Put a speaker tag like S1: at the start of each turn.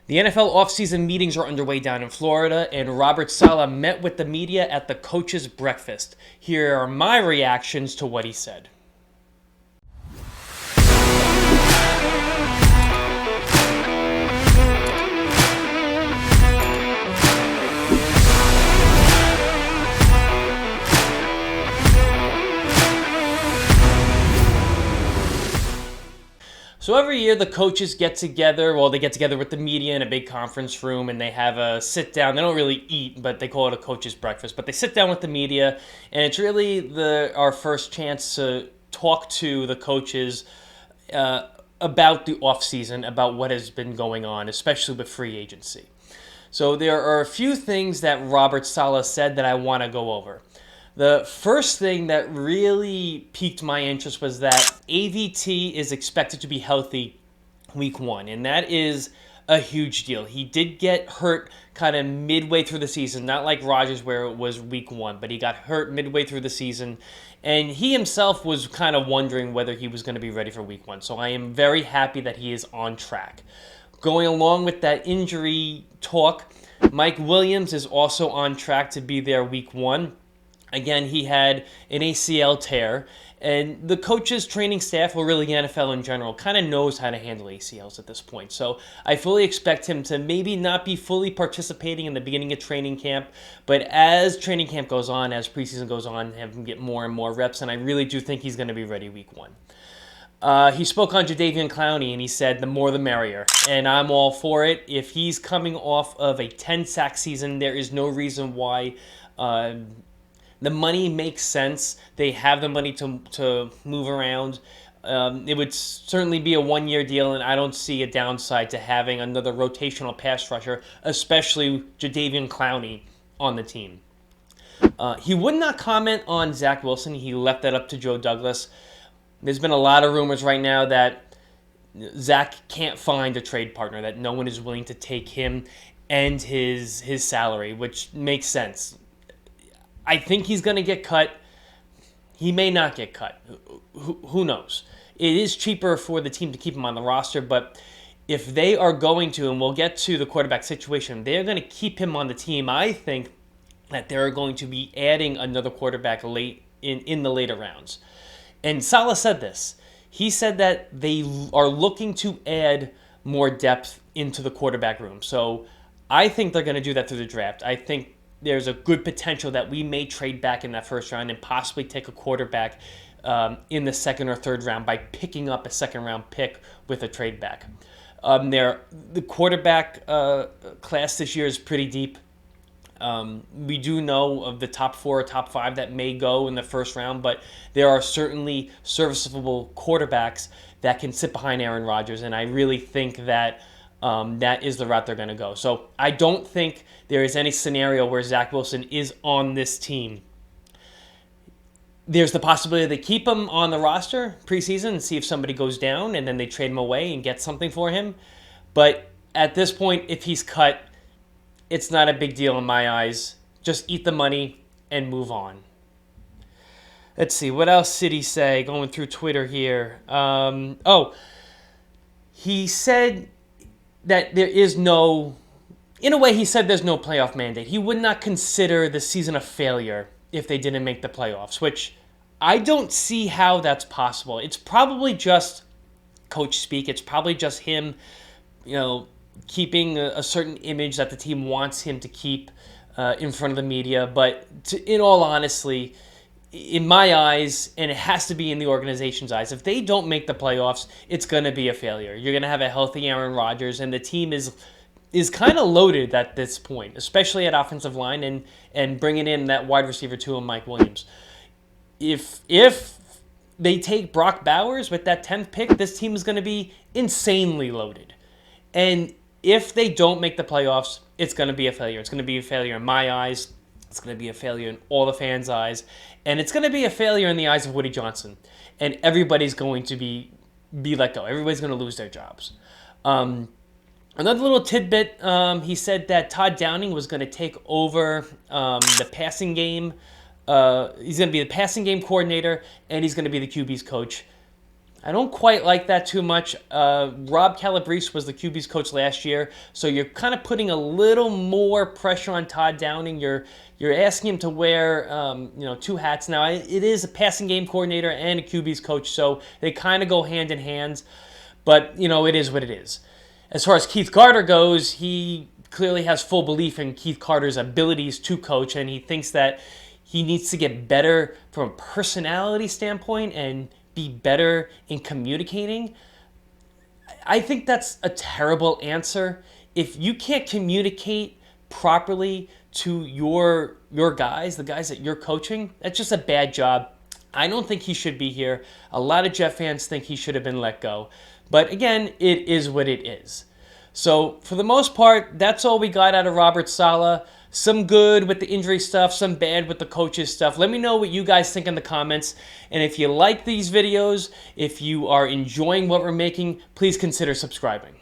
S1: The NFL offseason meetings are underway down in Florida, and Robert Saleh met with the media at the coaches' breakfast. Here are my reactions to what he said. So every year the coaches get together, they get together with the media in a big conference room and they have a sit down. They don't really eat, but they call it a coach's breakfast. But they sit down with the media and it's really our first chance to talk to the coaches about the offseason, about what has been going on, especially with free agency. So there are a few things that Robert Saleh said that I want to go over. The first thing that really piqued my interest was that AVT is expected to be healthy week 1, and that is a huge deal. He did get hurt kind of midway through the season, not like Rodgers where it was week 1, but he got hurt midway through the season, and he himself was kind of wondering whether he was going to be ready for week 1. So I am very happy that he is on track. Going along with that injury talk, Mike Williams is also on track to be there week 1. Again, he had an ACL tear, and the coaches, training staff, or really the NFL in general, kind of knows how to handle ACLs at this point. So I fully expect him to maybe not be fully participating in the beginning of training camp, but as training camp goes on, as preseason goes on, have him get more and more reps, and I really do think he's going to be ready week 1. He spoke on Jadeveon Clowney, and he said the more the merrier, and I'm all for it. If he's coming off of a 10-sack season, there is no reason why the money makes sense. They have the money to move around. It would certainly be a one-year deal, and I don't see a downside to having another rotational pass rusher, especially Jadeveon Clowney, on the team. He would not comment on Zach Wilson. He left that up to Joe Douglas. There's been a lot of rumors right now that Zach can't find a trade partner, that no one is willing to take him and his salary, which makes sense. I think he's going to get cut. He may not get cut. Who knows? It is cheaper for the team to keep him on the roster, but if they are going to, and we'll get to the quarterback situation, they're going to keep him on the team. I think that they're going to be adding another quarterback late in the later rounds. And Saleh said this. He said that they are looking to add more depth into the quarterback room. So I think they're going to do that through the draft. I think there's a good potential that we may trade back in that first round and possibly take a quarterback in the second or third round by picking up a second-round pick with a trade back. The quarterback class this year is pretty deep. We do know of the top 4 or top 5 that may go in the first round, but there are certainly serviceable quarterbacks that can sit behind Aaron Rodgers, and I really think that that is the route they're going to go. So I don't think there is any scenario where Zach Wilson is on this team. There's the possibility they keep him on the roster preseason and see if somebody goes down, and then they trade him away and get something for him. But at this point, if he's cut, it's not a big deal in my eyes. Just eat the money and move on. Let's see, what else did he say? Going through Twitter here. He said that there is no, in a way he said there's no playoff mandate. He would not consider the season a failure if they didn't make the playoffs, which I don't see how that's possible. It's probably just coach speak. It's probably just him, keeping a certain image that the team wants him to keep in front of the media. But in all honesty, in my eyes, and it has to be in the organization's eyes, if they don't make the playoffs, it's going to be a failure. You're going to have a healthy Aaron Rodgers, and the team is kind of loaded at this point, especially at offensive line and bringing in that wide receiver too, and Mike Williams. If they take Brock Bowers with that 10th pick, this team is going to be insanely loaded. And if they don't make the playoffs, it's going to be a failure. It's going to be a failure in my eyes. It's going to be a failure in all the fans' eyes. And it's going to be a failure in the eyes of Woody Johnson. And everybody's going to be let go. Everybody's going to lose their jobs. Another little tidbit, he said that Todd Downing was going to take over the passing game. He's going to be the passing game coordinator, and he's going to be the QB's coach. I don't quite like that too much. Rob Calabrese was the QB's coach last year, so you're kind of putting a little more pressure on Todd Downing. You're asking him to wear two hats. Now, it is a passing game coordinator and a QB's coach, so they kind of go hand in hand. But, it is what it is. As far as Keith Carter goes, he clearly has full belief in Keith Carter's abilities to coach, and he thinks that he needs to get better from a personality standpoint and be better in communicating. I think that's a terrible answer. If you can't communicate properly to your guys, the guys that you're coaching, that's just a bad job. I don't think he should be here. A lot of Jet fans think he should have been let go. But again, it is what it is. So for the most part, that's all we got out of Robert Saleh. Some good with the injury stuff, some bad with the coaches stuff. Let me know what you guys think in the comments. And if you like these videos, if you are enjoying what we're making, please consider subscribing.